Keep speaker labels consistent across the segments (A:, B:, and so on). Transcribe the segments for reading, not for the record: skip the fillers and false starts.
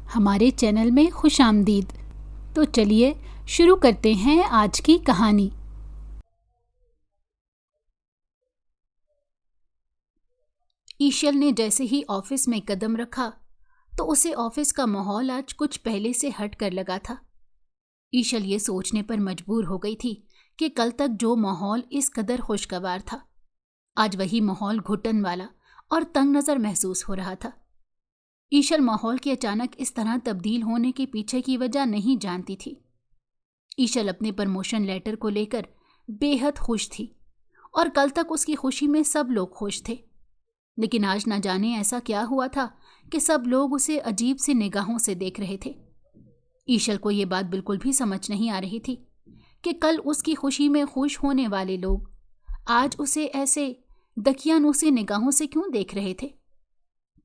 A: हमारे चैनल में खुशामदीद। तो चलिए शुरू करते हैं आज की कहानी। ईशल ने जैसे ही ऑफिस में कदम रखा तो उसे ऑफिस का माहौल आज कुछ पहले से हट कर लगा था। ईशल ये सोचने पर मजबूर हो गई थी कि कल तक जो माहौल इस कदर खुशगवार था, आज वही माहौल घुटन वाला और तंग नजर महसूस हो रहा था। ईशल माहौल के अचानक इस तरह तब्दील होने के पीछे की वजह नहीं जानती थी। ईशल अपने प्रमोशन लेटर को लेकर बेहद खुश थी और कल तक उसकी खुशी में सब लोग खुश थे, लेकिन आज न जाने ऐसा क्या हुआ था कि सब लोग उसे अजीब सी निगाहों से देख रहे थे। ईशल को ये बात बिल्कुल भी समझ नहीं आ रही थी कि कल उसकी खुशी में खुश होने वाले लोग आज उसे ऐसे दकियानूसी निगाहों से क्यों देख रहे थे।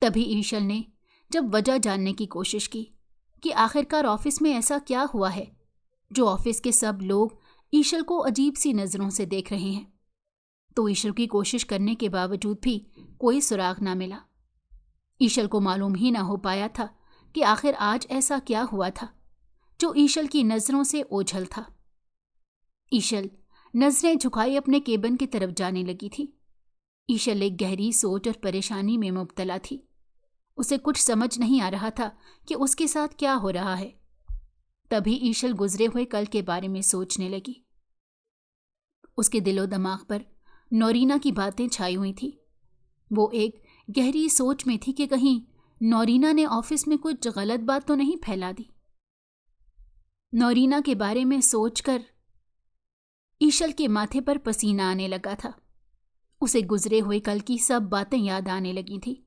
A: तभी ईशल ने जब वजह जानने की कोशिश की कि आखिरकार ऑफिस में ऐसा क्या हुआ है जो ऑफिस के सब लोग ईशल को अजीब सी नजरों से देख रहे हैं, तो ईशल की कोशिश करने के बावजूद भी कोई सुराग ना मिला। ईशल को मालूम ही ना हो पाया था कि आखिर आज ऐसा क्या हुआ था जो ईशल की नजरों से ओझल था। ईशल नजरें झुकाए अपने केबिन की तरफ जाने लगी थी। ईशल एक गहरी सोच और परेशानी में मुब्तला थी। उसे कुछ समझ नहीं आ रहा था कि उसके साथ क्या हो रहा है। तभी ईशल गुजरे हुए कल के बारे में सोचने लगी। उसके दिलो दिमाग पर नौरीना की बातें छाई हुई थी। वो एक गहरी सोच में थी कि कहीं नौरीना ने ऑफिस में कुछ गलत बात तो नहीं फैला दी। नौरीना के बारे में सोचकर ईशल के माथे पर पसीना आने लगा था। उसे गुजरे हुए कल की सब बातें याद आने लगी थी।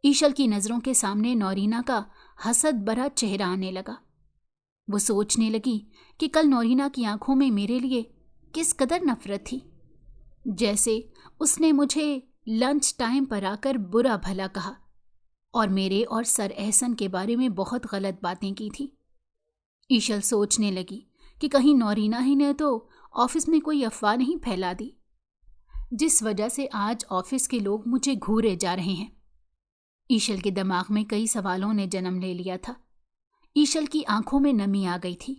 A: ईशल की नजरों के सामने नौरीना का हसद भरा चेहरा आने लगा। वो सोचने लगी कि कल नौरीना की आंखों में मेरे लिए किस कदर नफरत थी। जैसे उसने मुझे लंच टाइम पर आकर बुरा भला कहा और मेरे और सर एहसन के बारे में बहुत गलत बातें की थी। ईशल सोचने लगी कि कहीं नौरीना ही ने तो ऑफिस में कोई अफवाह नहीं फैला दी, जिस वजह से आज ऑफिस के लोग मुझे घूरे जा रहे हैं। ईशल के दिमाग में कई सवालों ने जन्म ले लिया था। ईशल की आंखों में नमी आ गई थी,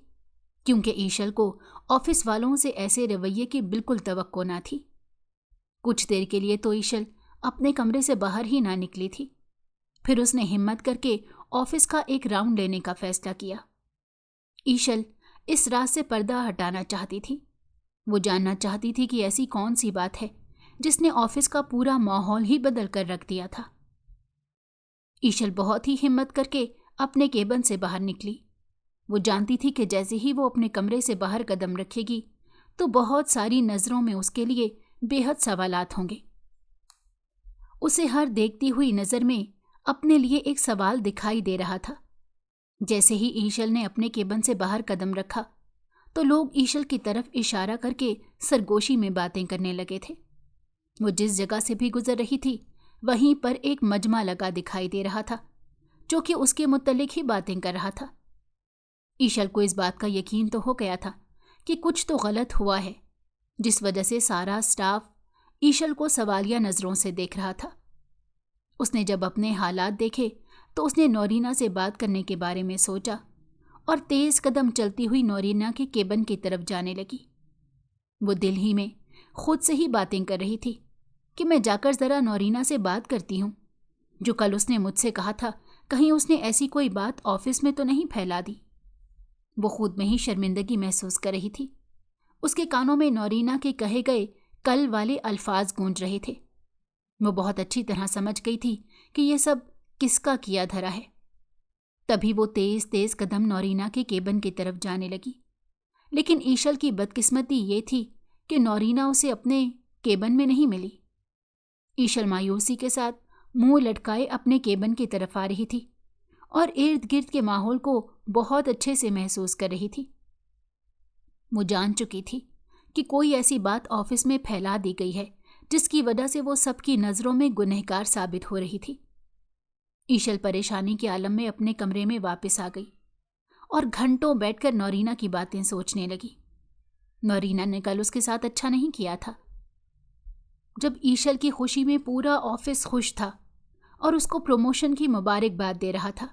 A: क्योंकि ईशल को ऑफिस वालों से ऐसे रवैये की बिल्कुल तवक्को ना थी। कुछ देर के लिए तो ईशल अपने कमरे से बाहर ही ना निकली थी। फिर उसने हिम्मत करके ऑफिस का एक राउंड लेने का फैसला किया। ईशल इस रात से पर्दा हटाना चाहती थी। वो जानना चाहती थी कि ऐसी कौन सी बात है जिसने ऑफिस का पूरा माहौल ही बदल कर रख दिया था। ईशल बहुत ही हिम्मत करके अपने केबिन से बाहर निकली। वो जानती थी कि जैसे ही वो अपने कमरे से बाहर कदम रखेगी तो बहुत सारी नजरों में उसके लिए बेहद सवालात होंगे। उसे हर देखती हुई नजर में अपने लिए एक सवाल दिखाई दे रहा था। जैसे ही ईशल ने अपने केबिन से बाहर कदम रखा तो लोग ईशल की तरफ इशारा करके सरगोशी में बातें करने लगे थे। वो जिस जगह से भी गुजर रही थी वहीं पर एक मजमा लगा दिखाई दे रहा था जो कि उसके मुत्तलिक ही बातें कर रहा था। ईशल को इस बात का यकीन तो हो गया था कि कुछ तो गलत हुआ है, जिस वजह से सारा स्टाफ ईशल को सवालिया नजरों से देख रहा था। उसने जब अपने हालात देखे तो उसने नौरीना से बात करने के बारे में सोचा और तेज कदम चलती हुई नौरीना के केबिन की तरफ जाने लगी। वो दिल ही में खुद से ही बातें कर रही थी कि मैं जाकर जरा नौरीना से बात करती हूँ। जो कल उसने मुझसे कहा था, कहीं उसने ऐसी कोई बात ऑफिस में तो नहीं फैला दी। वो खुद में ही शर्मिंदगी महसूस कर रही थी। उसके कानों में नौरीना के कहे गए कल वाले अल्फाज गूंज रहे थे। वो बहुत अच्छी तरह समझ गई थी कि ये सब किसका किया धरा है। तभी वो तेज तेज कदम नौरीना के केबिन की तरफ जाने लगी। लेकिन ईशल की बदकिस्मती ये थी कि नौरीना उसे अपने केबिन में नहीं मिली। ईशल मायूसी के साथ मुंह लटकाए अपने केबिन की तरफ आ रही थी और इर्द गिर्द के माहौल को बहुत अच्छे से महसूस कर रही थी। वो जान चुकी थी कि कोई ऐसी बात ऑफिस में फैला दी गई है जिसकी वजह से वो सबकी नज़रों में गुनहगार साबित हो रही थी। ईशल परेशानी के आलम में अपने कमरे में वापस आ गई और घंटों बैठकर नौरीना की बातें सोचने लगी। नौरीना ने कल उसके साथ अच्छा नहीं किया था। जब ईशल की खुशी में पूरा ऑफिस खुश था और उसको प्रमोशन की मुबारकबाद दे रहा था,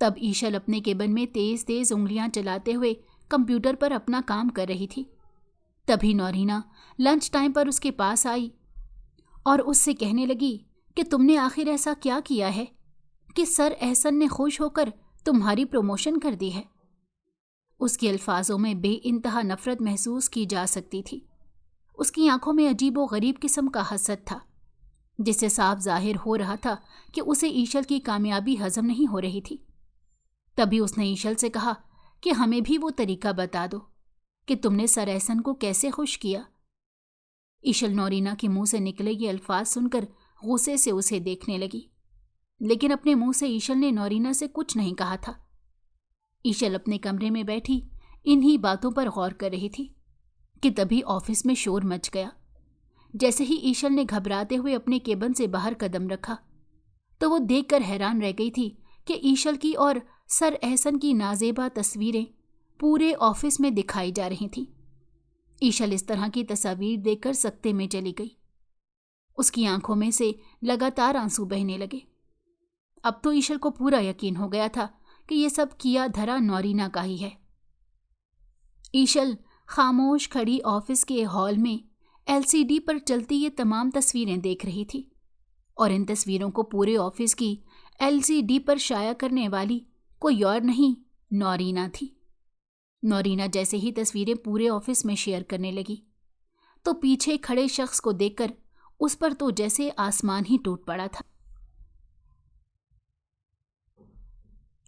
A: तब ईशल अपने केबिन में तेज तेज उंगलियां चलाते हुए कंप्यूटर पर अपना काम कर रही थी। तभी नौरीना लंच टाइम पर उसके पास आई और उससे कहने लगी कि तुमने आखिर ऐसा क्या किया है कि सर एहसन ने खुश होकर तुम्हारी प्रमोशन कर दी है। उसके अल्फाजों में बेइंतहा नफरत महसूस की जा सकती थी। उसकी आंखों में अजीबो गरीब किस्म का हसद था, जिससे साफ जाहिर हो रहा था कि उसे ईशल की कामयाबी हजम नहीं हो रही थी। तभी उसने ईशल से कहा कि हमें भी वो तरीका बता दो कि तुमने सर एहसन को कैसे खुश किया। ईशल नौरीना के मुंह से निकले ये अल्फाज सुनकर गुस्से से उसे देखने लगी, लेकिन अपने मुंह से ईशल ने नौरीना से कुछ नहीं कहा था। ईशल अपने कमरे में बैठी इन्हीं बातों पर गौर कर रही थी कि तभी ऑफिस में शोर मच गया। जैसे ही ईशल ने घबराते हुए अपने केबिन से बाहर कदम रखा तो वो देखकर हैरान रह गई थी कि ईशल की और सर एहसन की नाजेबा तस्वीरें पूरे ऑफिस में दिखाई जा रही थीं। ईशल इस तरह की तस्वीर देखकर सकते में चली गई। उसकी आंखों में से लगातार आंसू बहने लगे। अब तो ईशल को पूरा यकीन हो गया था कि ये सब किया धरा नौरीना का ही है। ईशल खामोश खड़ी ऑफिस के हॉल में एलसीडी पर चलती ये तमाम तस्वीरें देख रही थी और इन तस्वीरों को पूरे ऑफिस की एलसीडी पर शाया करने वाली कोई और नहीं, नौरीना थी। नौरीना जैसे ही तस्वीरें पूरे ऑफिस में शेयर करने लगी तो पीछे खड़े शख्स को देखकर उस पर तो जैसे आसमान ही टूट पड़ा था।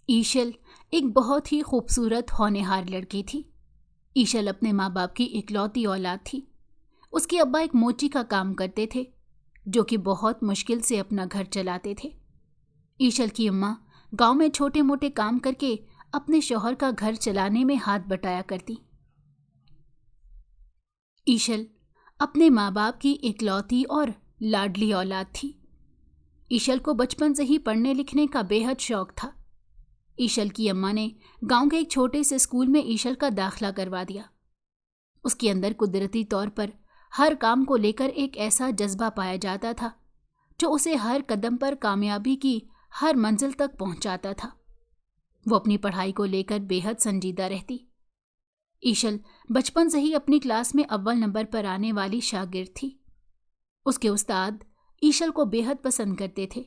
A: ईशल एक बहुत ही खूबसूरत होनहार लड़की थी। ईशल अपने माँ बाप की इकलौती औलाद थी। उसके अब्बा एक मोची का काम करते थे, जो कि बहुत मुश्किल से अपना घर चलाते थे। ईशल की अम्मा गांव में छोटे मोटे काम करके अपने शौहर का घर चलाने में हाथ बटाया करती। ईशल अपने माँ बाप की इकलौती और लाडली औलाद थी। ईशल को बचपन से ही पढ़ने लिखने का बेहद शौक था। ईशल की अम्मा ने गांव के एक छोटे से स्कूल में ईशल का दाखिला करवा दिया। उसके अंदर कुदरती तौर पर हर काम को लेकर एक ऐसा जज्बा पाया जाता था जो उसे हर कदम पर कामयाबी की हर मंजिल तक पहुंचाता था। वो अपनी पढ़ाई को लेकर बेहद संजीदा रहती। ईशल बचपन से ही अपनी क्लास में अव्वल नंबर पर आने वाली शागिर्द थी। उसके उस्ताद ईशल को बेहद पसंद करते थे।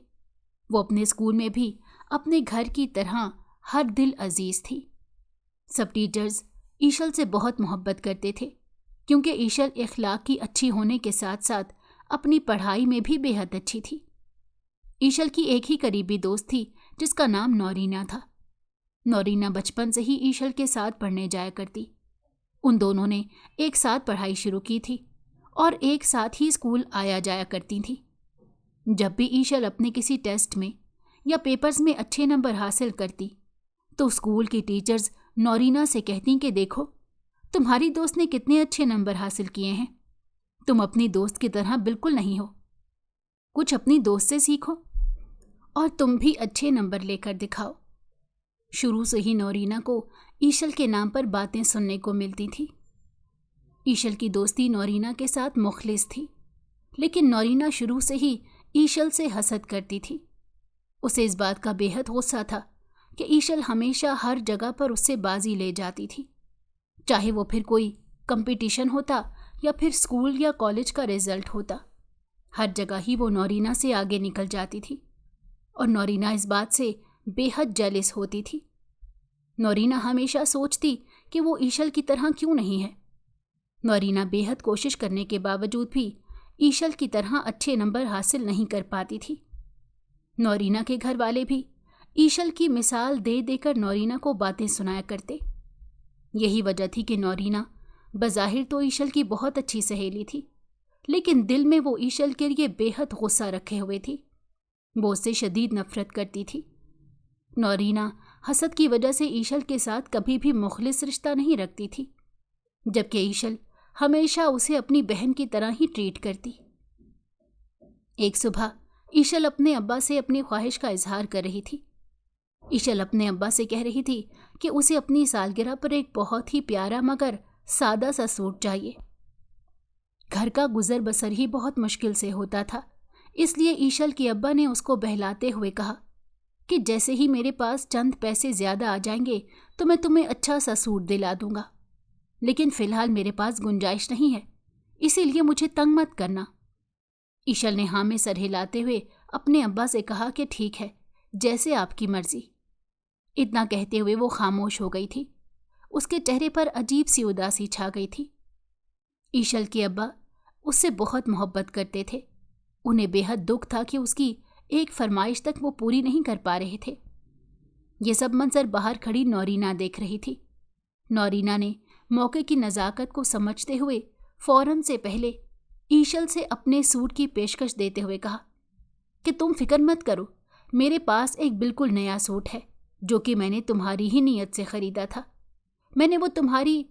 A: वो अपने स्कूल में भी अपने घर की तरह हर दिल अजीज थी। सब टीचर्स ईशल से बहुत मोहब्बत करते थे, क्योंकि ईशल इखलाक की अच्छी होने के साथ साथ अपनी पढ़ाई में भी बेहद अच्छी थी। ईशल की एक ही करीबी दोस्त थी जिसका नाम नौरीना था। नौरीना बचपन से ही ईशल के साथ पढ़ने जाया करती। उन दोनों ने एक साथ पढ़ाई शुरू की थी और एक साथ ही स्कूल आया जाया करती थी। जब भी ईशल अपने किसी टेस्ट में या पेपर्स में अच्छे नंबर हासिल करती तो स्कूल की टीचर्स नौरीना से कहती कि देखो, तुम्हारी दोस्त ने कितने अच्छे नंबर हासिल किए हैं। तुम अपनी दोस्त की तरह बिल्कुल नहीं हो। कुछ अपनी दोस्त से सीखो और तुम भी अच्छे नंबर लेकर दिखाओ। शुरू से ही नौरीना को ईशल के नाम पर बातें सुनने को मिलती थी। ईशल की दोस्ती नौरीना के साथ मुखलिस थी, लेकिन नौरीना शुरू से ही ईशल से हसद करती थी। उसे इस बात का बेहद गुस्सा था कि ईशल हमेशा हर जगह पर उससे बाजी ले जाती थी, चाहे वो फिर कोई कंपटीशन होता या फिर स्कूल या कॉलेज का रिजल्ट होता। हर जगह ही वो नौरीना से आगे निकल जाती थी और नौरीना इस बात से बेहद जेलस होती थी। नौरीना हमेशा सोचती कि वो ईशल की तरह क्यों नहीं है। नौरीना बेहद कोशिश करने के बावजूद भी ईशल की तरह अच्छे नंबर हासिल नहीं कर पाती थी। नौरीना के घर वाले भी ईशल की मिसाल दे देकर नौरीना को बातें सुनाया करते। यही वजह थी कि नौरीना बज़ाहिर तो ईशल की बहुत अच्छी सहेली थी, लेकिन दिल में वो ईशल के लिए बेहद गुस्सा रखे हुए थी। वो उससे शदीद नफरत करती थी। नौरीना हसद की वजह से ईशल के साथ कभी भी मुखलिस रिश्ता नहीं रखती थी, जबकि ईशल हमेशा उसे अपनी बहन की तरह ही ट्रीट करती। एक सुबह ईशल अपने अब्बा से अपनी ख्वाहिश का इजहार कर रही थी। ईशल अपने अब्बा से कह रही थी कि उसे अपनी सालगिरह पर एक बहुत ही प्यारा मगर सादा सा सूट चाहिए। घर का गुजर बसर ही बहुत मुश्किल से होता था, इसलिए ईशल के अब्बा ने उसको बहलाते हुए कहा कि जैसे ही मेरे पास चंद पैसे ज़्यादा आ जाएंगे तो मैं तुम्हें अच्छा सा सूट दिला दूंगा, लेकिन फ़िलहाल मेरे पास गुंजाइश नहीं है, इसीलिए मुझे तंग मत करना। ईशल ने हाँ में सर हिलाते हुए अपने अब्बा से कहा कि ठीक है, जैसे आपकी मर्जी। इतना कहते हुए वो खामोश हो गई थी। उसके चेहरे पर अजीब सी उदासी छा गई थी। ईशल के अब्बा उससे बहुत मोहब्बत करते थे। उन्हें बेहद दुख था कि उसकी एक फरमाइश तक वो पूरी नहीं कर पा रहे थे। ये सब मंजर बाहर खड़ी नौरीना देख रही थी। नौरीना ने मौके की नज़ाकत को समझते हुए फौरन से पहले ईशल से अपने सूट की पेशकश देते हुए कहा कि तुम फिक्र मत करो, मेरे पास एक बिल्कुल नया सूट है जो कि मैंने तुम्हारी ही नीयत से ख़रीदा था। मैंने वो तुम्हारी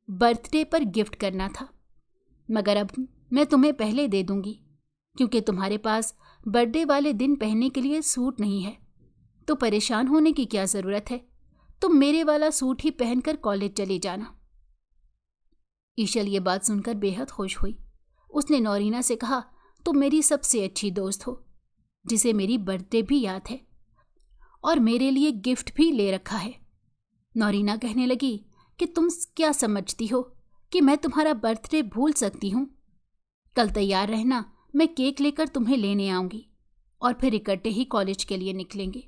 A: बर्थडे पर गिफ्ट करना था, मगर अब मैं तुम्हें पहले दे दूंगी क्योंकि तुम्हारे पास बर्थडे वाले दिन पहनने के लिए सूट नहीं है। तो परेशान होने की क्या ज़रूरत है, तुम मेरे वाला सूट ही पहनकर कॉलेज चली जाना। ईशल ये बात सुनकर बेहद खुश हुई। उसने नौरीना से कहा, तुम मेरी सबसे अच्छी दोस्त हो, जिसे मेरी बर्थडे भी याद है और मेरे लिए गिफ्ट भी ले रखा है। नौरीना कहने लगी कि तुम क्या समझती हो कि मैं तुम्हारा बर्थडे भूल सकती हूँ? कल तैयार रहना, मैं केक लेकर तुम्हें लेने आऊँगी और फिर इकट्ठे ही कॉलेज के लिए निकलेंगे।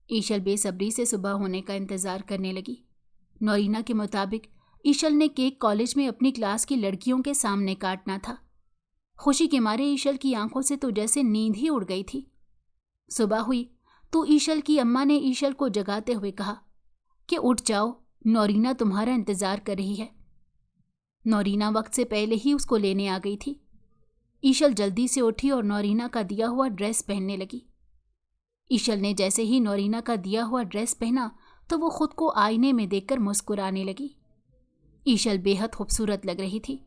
A: ईशल बेसब्री से सुबह होने का इंतज़ार करने लगी। नौरीना के मुताबिक ईशल ने केक कॉलेज में अपनी क्लास की लड़कियों के सामने काटना था। खुशी के मारे ईशल की आंखों से तो जैसे नींद ही उड़ गई थी। सुबह हुई तो ईशल की अम्मा ने ईशल को जगाते हुए कहा कि उठ जाओ, नौरीना तुम्हारा इंतज़ार कर रही है। नौरीना वक्त से पहले ही उसको लेने आ गई थी। ईशल जल्दी से उठी और नौरीना का दिया हुआ ड्रेस पहनने लगी। ईशल ने जैसे ही नौरीना का दिया हुआ ड्रेस पहना तो वो खुद को आईने में देखकर मुस्कुराने लगी। ईशल बेहद खूबसूरत लग रही थी।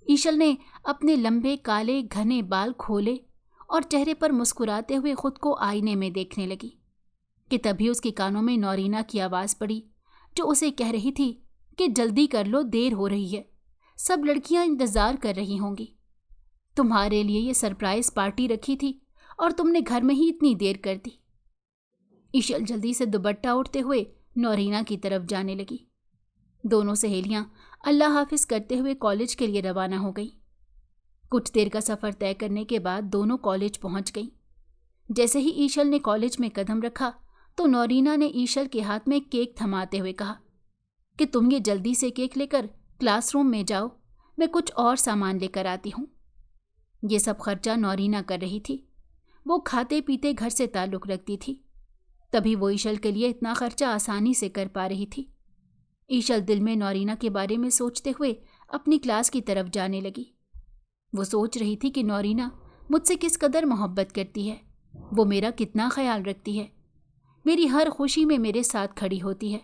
A: ईशल ने अपने लंबे काले घने बाल खोले और चेहरे पर मुस्कुराते हुए खुद को आईने में देखने लगी कि तभी उसके कानों में नौरीना की आवाज़ पड़ी, जो उसे कह रही थी कि जल्दी कर लो, देर हो रही है, सब लड़कियां इंतज़ार कर रही होंगी। तुम्हारे लिए ये सरप्राइज पार्टी रखी थी और तुमने घर में ही इतनी देर कर दी। ईशल जल्दी से दुपट्टा उठते हुए नौरीना की तरफ जाने लगी। दोनों सहेलियां अल्लाह हाफिज करते हुए कॉलेज के लिए रवाना हो गईं। कुछ देर का सफ़र तय करने के बाद दोनों कॉलेज पहुंच गईं। जैसे ही ईशल ने कॉलेज में कदम रखा तो नौरीना ने ईशल के हाथ में केक थमाते हुए कहा कि तुम ये जल्दी से केक लेकर क्लासरूम में जाओ, मैं कुछ और सामान लेकर आती हूँ। ये सब खर्चा नौरीना कर रही थी। वो खाते पीते घर से ताल्लुक़ रखती थी, तभी वो ईशल के लिए इतना खर्चा आसानी से कर पा रही थी। ईशल दिल में नौरीना के बारे में सोचते हुए अपनी क्लास की तरफ जाने लगी। वो सोच रही थी कि नौरीना मुझसे किस कदर मोहब्बत करती है, वो मेरा कितना ख्याल रखती है, मेरी हर खुशी में मेरे साथ खड़ी होती है।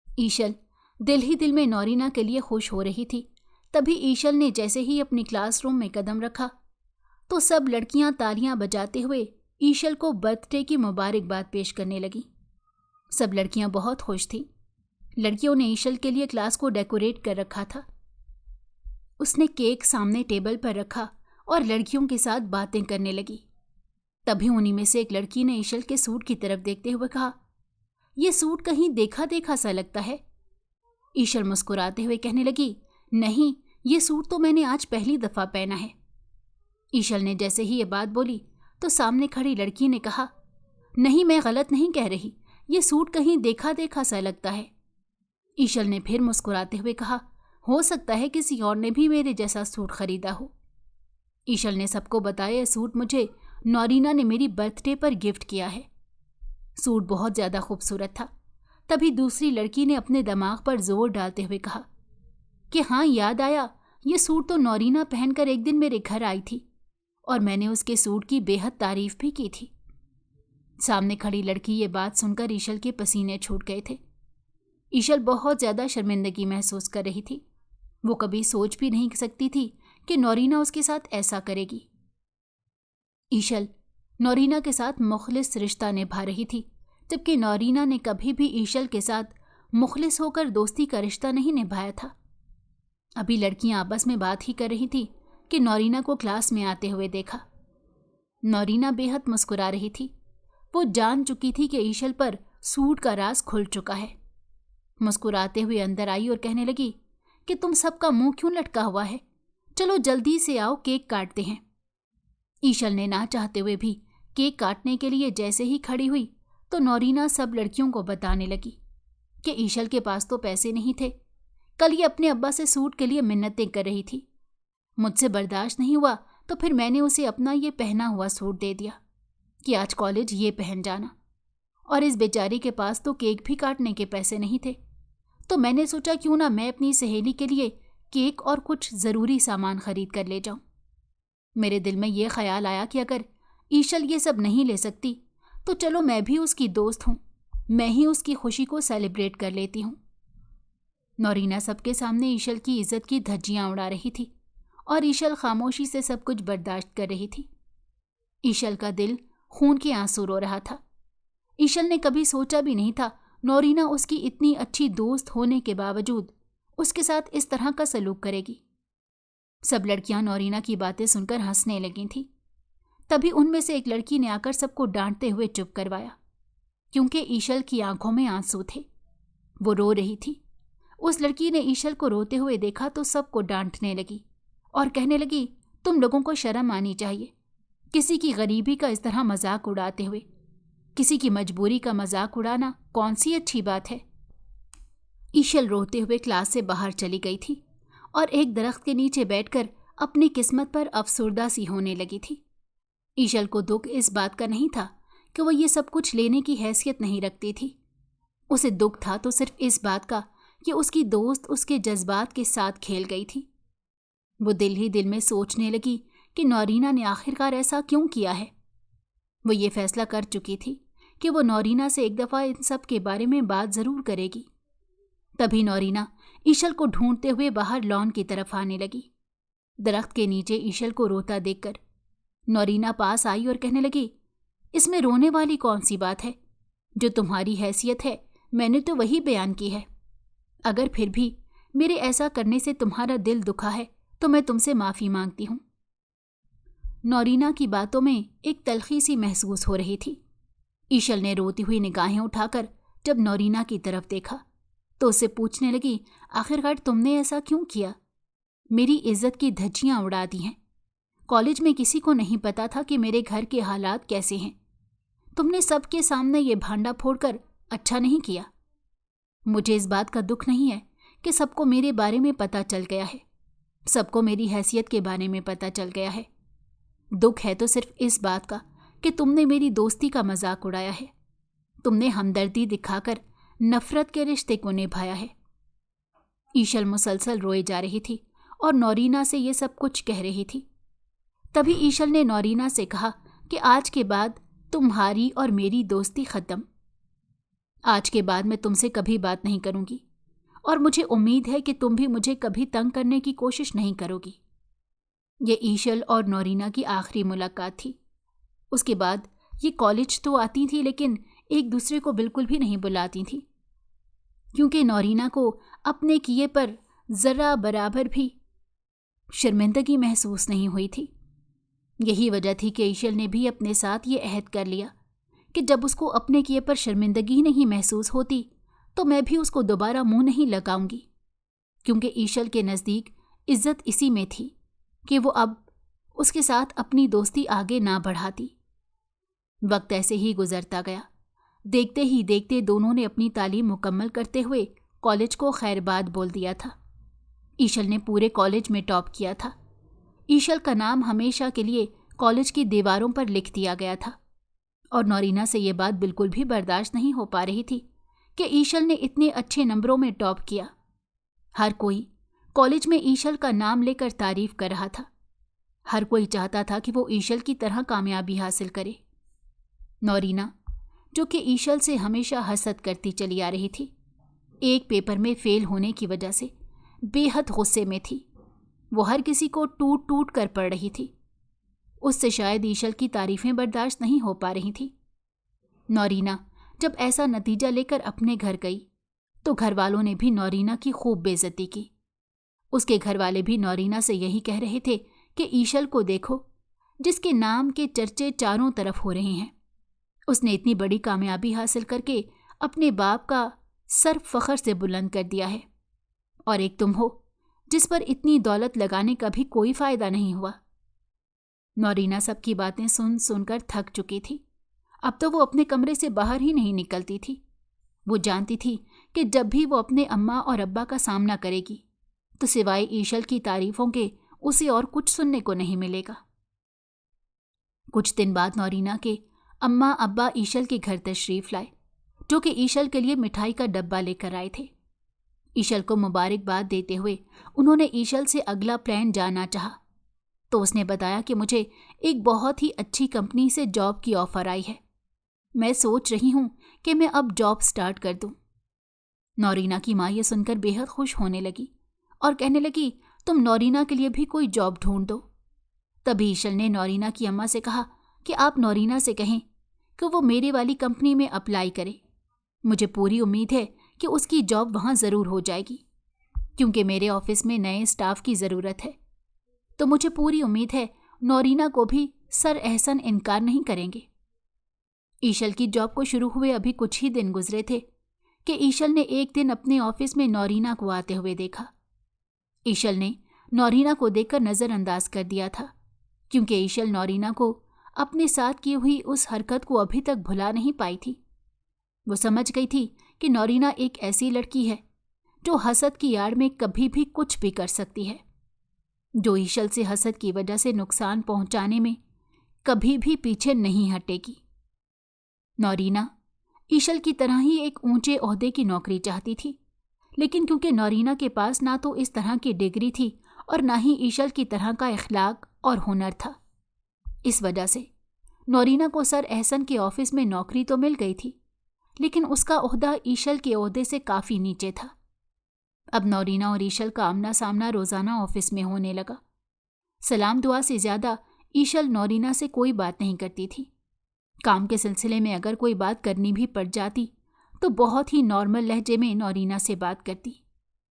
A: ईशल दिल ही दिल में नौरीना के लिए खुश हो रही थी। तभी ईशल ने जैसे ही अपनी क्लासरूम में कदम रखा तो सब लड़कियां तालियां बजाते हुए ईशल को बर्थडे की मुबारकबाद पेश करने लगीं। सब लड़कियां बहुत खुश थीं। लड़कियों ने ईशल के लिए क्लास को डेकोरेट कर रखा था। उसने केक सामने टेबल पर रखा और लड़कियों के साथ बातें करने लगी। तभी उन्हीं में से एक लड़की ने ईशल के सूट की तरफ देखते हुए कहा, यह सूट कहीं देखा देखा सा लगता है। ईशल मुस्कुराते हुए कहने लगी, नहीं, ये सूट तो मैंने आज पहली दफ़ा पहना है। ईशल ने जैसे ही ये बात बोली तो सामने खड़ी लड़की ने कहा, नहीं, मैं गलत नहीं कह रही, ये सूट कहीं देखा देखा सा लगता है। ईशल ने फिर मुस्कुराते हुए कहा, हो सकता है किसी और ने भी मेरे जैसा सूट खरीदा हो। ईशल ने सबको बताया, सूट मुझे नौरीना ने मेरी बर्थडे पर गिफ्ट किया है। सूट बहुत ज़्यादा खूबसूरत था। तभी दूसरी लड़की ने अपने दिमाग पर जोर डालते हुए कहा कि हाँ, याद आया, ये सूट तो नौरीना पहनकर एक दिन मेरे घर आई थी और मैंने उसके सूट की बेहद तारीफ भी की थी। सामने खड़ी लड़की ये बात सुनकर ईशल के पसीने छूट गए थे। ईशल बहुत ज़्यादा शर्मिंदगी महसूस कर रही थी। वो कभी सोच भी नहीं सकती थी कि नौरीना उसके साथ ऐसा करेगी। ईशल नौरीना के साथ मुखलिस रिश्ता निभा रही थी, जबकि नौरीना ने कभी भी ईशल के साथ मुखलिस होकर दोस्ती का रिश्ता नहीं निभाया था। अभी लड़कियां आपस में बात ही कर रही थी कि नौरीना को क्लास में आते हुए देखा। नौरीना बेहद मुस्कुरा रही थी। वो जान चुकी थी कि ईशल पर सूट का राज खुल चुका है। मुस्कुराते हुए अंदर आई और कहने लगी कि तुम सबका मुंह क्यों लटका हुआ है, चलो जल्दी से आओ, केक काटते हैं। ईशल ने ना चाहते हुए भी केक काटने के लिए जैसे ही खड़ी हुई तो नौरीना सब लड़कियों को बताने लगी कि ईशल के पास तो पैसे नहीं थे, कल ये अपने अब्बा से सूट के लिए मिन्नतें कर रही थी। मुझसे बर्दाश्त नहीं हुआ तो फिर मैंने उसे अपना ये पहना हुआ सूट दे दिया कि आज कॉलेज ये पहन जाना। और इस बेचारी के पास तो केक भी काटने के पैसे नहीं थे, तो मैंने सोचा क्यों ना मैं अपनी सहेली के लिए केक और कुछ ज़रूरी सामान खरीद कर ले जाऊं। मेरे दिल में ये ख्याल आया कि अगर ईशल ये सब नहीं ले सकती तो चलो मैं भी उसकी दोस्त हूं, मैं ही उसकी खुशी को सेलिब्रेट कर लेती हूं। नौरीना सबके सामने ईशल की इज्जत की धज्जियां उड़ा रही थी और ईशल खामोशी से सब कुछ बर्दाश्त कर रही थी। ईशल का दिल खून के आंसू रो रहा था। ईशल ने कभी सोचा भी नहीं था नौरीना उसकी इतनी अच्छी दोस्त होने के बावजूद उसके साथ इस तरह का सलूक करेगी। सब लड़कियां नौरीना की बातें सुनकर हंसने लगी थीं। तभी उनमें से एक लड़की ने आकर सबको डांटते हुए चुप करवाया, क्योंकि ईशल की आंखों में आंसू थे। वो रो रही थी। उस लड़की ने ईशल को रोते हुए देखा तो सबको डांटने लगी और कहने लगी, तुम लोगों को शर्म आनी चाहिए, किसी की गरीबी का इस तरह मजाक उड़ाते हुए। किसी की मजबूरी का मजाक उड़ाना कौन सी अच्छी बात है। ईशल रोते हुए क्लास से बाहर चली गई थी और एक दरख्त के नीचे बैठकर अपनी किस्मत पर अफसुर्दा सी होने लगी थी। ईशल को दुख इस बात का नहीं था कि वो ये सब कुछ लेने की हैसियत नहीं रखती थी। उसे दुख था तो सिर्फ इस बात का कि उसकी दोस्त उसके जज्बात के साथ खेल गई थी। वो दिल ही दिल में सोचने लगी कि नौरीना ने आखिरकार ऐसा क्यों किया है। वो ये फैसला कर चुकी थी कि वो नौरीना से एक दफ़ा इन सब के बारे में बात ज़रूर करेगी। तभी नौरीना ईशल को ढूंढते हुए बाहर लॉन की तरफ आने लगी। दरख्त के नीचे ईशल को रोता देखकर नौरीना पास आई और कहने लगी, इसमें रोने वाली कौन सी बात है? जो तुम्हारी हैसियत है मैंने तो वही बयान की है। अगर फिर भी मेरे ऐसा करने से तुम्हारा दिल दुखा है तो मैं तुमसे माफ़ी मांगती हूँ। नौरीना की बातों में एक तलखी सी महसूस हो रही थी। ईशल ने रोती हुई निगाहें उठाकर जब नौरीना की तरफ देखा तो उससे पूछने लगी, आखिरकार तुमने ऐसा क्यों किया? मेरी इज्जत की धज्जियां उड़ा दी हैं। कॉलेज में किसी को नहीं पता था कि मेरे घर के हालात कैसे हैं। तुमने सबके सामने ये भांडा फोड़कर अच्छा नहीं किया। मुझे इस बात का दुख नहीं है कि सबको मेरे बारे में पता चल गया है, सबको मेरी हैसियत के बारे में पता चल गया है। दुख है तो सिर्फ इस बात का कि तुमने मेरी दोस्ती का मजाक उड़ाया है। तुमने हमदर्दी दिखाकर नफरत के रिश्ते को निभाया है। ईशल मुसलसल रोए जा रही थी और नौरीना से ये सब कुछ कह रही थी। तभी ईशल ने नौरीना से कहा कि आज के बाद तुम्हारी और मेरी दोस्ती खत्म। आज के बाद मैं तुमसे कभी बात नहीं करूंगी और मुझे उम्मीद है कि तुम भी मुझे कभी तंग करने की कोशिश नहीं करोगी। ये ईशल और नौरीना की आखिरी मुलाकात थी। उसके बाद ये कॉलेज तो आती थी लेकिन एक दूसरे को बिल्कुल भी नहीं बुलाती थी, क्योंकि नौरीना को अपने किए पर ज़रा बराबर भी शर्मिंदगी महसूस नहीं हुई थी। यही वजह थी कि ईशल ने भी अपने साथ ये अहद कर लिया कि जब उसको अपने किए पर शर्मिंदगी नहीं महसूस होती तो मैं भी उसको दोबारा मुंह नहीं लगाऊंगी, क्योंकि ईशल के नज़दीक इज्जत इसी में थी कि वो अब उसके साथ अपनी दोस्ती आगे ना बढ़ाती। वक्त ऐसे ही गुजरता गया। देखते ही देखते दोनों ने अपनी तालीम मुकम्मल करते हुए कॉलेज को खैरबाद बोल दिया था। ईशल ने पूरे कॉलेज में टॉप किया था। ईशल का नाम हमेशा के लिए कॉलेज की दीवारों पर लिख दिया गया था और नौरीना से ये बात बिल्कुल भी बर्दाश्त नहीं हो पा रही थी कि ईशल ने इतने अच्छे नंबरों में टॉप किया। हर कोई कॉलेज में ईशल का नाम लेकर तारीफ कर रहा था। हर कोई चाहता था कि वो ईशल की तरह कामयाबी हासिल करे। नौरीना, जो कि ईशल से हमेशा हसद करती चली आ रही थी, एक पेपर में फेल होने की वजह से बेहद गुस्से में थी। वो हर किसी को टूट टूट कर पड़ रही थी। उससे शायद ईशल की तारीफें बर्दाश्त नहीं हो पा रही थी। नौरीना जब ऐसा नतीजा लेकर अपने घर गई तो घर वालों ने भी नौरीना की खूब बेइज्जती की। उसके घर वाले भी नौरीना से यही कह रहे थे कि ईशल को देखो, जिसके नाम के चर्चे चारों तरफ हो रहे हैं। उसने इतनी बड़ी कामयाबी हासिल करके अपने बाप का सर फख्र से बुलंद कर दिया है, और एक तुम हो जिस पर इतनी दौलत लगाने का भी कोई फायदा नहीं हुआ। नौरीना सबकी बातें सुन सुनकर थक चुकी थी। अब तो वो अपने कमरे से बाहर ही नहीं निकलती थी। वो जानती थी कि जब भी वो अपने अम्मा और अब्बा का सामना करेगी तो सिवाय ईशल की तारीफों के उसे और कुछ सुनने को नहीं मिलेगा। कुछ दिन बाद नौरीना के अम्मा अब्बा ईशल के घर तशरीफ लाए, जो कि ईशल के लिए मिठाई का डब्बा लेकर आए थे। ईशल को मुबारकबाद देते हुए उन्होंने ईशल से अगला प्लान जानना चाहा, तो उसने बताया कि मुझे एक बहुत ही अच्छी कंपनी से जॉब की ऑफर आई है। मैं सोच रही हूं कि मैं अब जॉब स्टार्ट कर दूं। नौरीना की माँ ये सुनकर बेहद खुश होने लगी और कहने लगी, तुम नौरीना के लिए भी कोई जॉब ढूंढ दो। तभी ईशल ने नौरीना की अम्मा से कहा कि आप नौरीना से कहें कि वो मेरी वाली कंपनी में अप्लाई करे। मुझे पूरी उम्मीद है कि उसकी जॉब वहाँ ज़रूर हो जाएगी, क्योंकि मेरे ऑफिस में नए स्टाफ की ज़रूरत है। तो मुझे पूरी उम्मीद है नौरीना को भी सर एहसन इनकार नहीं करेंगे। ईशल की जॉब को शुरू हुए अभी कुछ ही दिन गुजरे थे कि ईशल ने एक दिन अपने ऑफिस में नौरीना को आते हुए देखा। ईशल ने नौरीना को देखकर नज़रअंदाज कर दिया था, क्योंकि ईशल नौरीना को अपने साथ की हुई उस हरकत को अभी तक भुला नहीं पाई थी। वो समझ गई थी कि नौरीना एक ऐसी लड़की है जो हसद की आड़ में कभी भी कुछ भी कर सकती है, जो ईशल से हसद की वजह से नुकसान पहुंचाने में कभी भी पीछे नहीं हटेगी। नौरीना ईशल की तरह ही एक ऊंचे ओहदे की नौकरी चाहती थी, लेकिन क्योंकि नौरीना के पास ना तो इस तरह की डिग्री थी और ना ही ईशल की तरह का इखलाक और हुनर था, इस वजह से नौरीना को सर एहसन के ऑफिस में नौकरी तो मिल गई थी, लेकिन उसका ओहदा ईशल के ओहदे से काफ़ी नीचे था। अब नौरीना और ईशल का आमना सामना रोज़ाना ऑफिस में होने लगा। सलाम दुआ से ज़्यादा ईशल नौरीना से कोई बात नहीं करती थी। काम के सिलसिले में अगर कोई बात करनी भी पड़ जाती तो बहुत ही नॉर्मल लहजे में नौरीना से बात करती,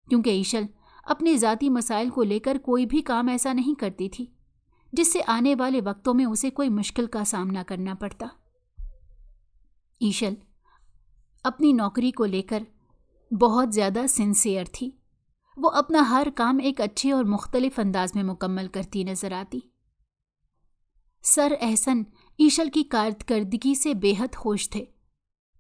A: क्योंकि ईशल अपने ज़ाती मसाइल को लेकर कोई भी काम ऐसा नहीं करती थी जिससे आने वाले वक्तों में उसे कोई मुश्किल का सामना करना पड़ता। ईशल अपनी नौकरी को लेकर बहुत ज़्यादा सिंसियर थी। वो अपना हर काम एक अच्छे और मुख्तलिफ अंदाज में मुकम्मल करती नजर आती। सर एहसन ईशल की कारकर्दगी से बेहद खुश थे।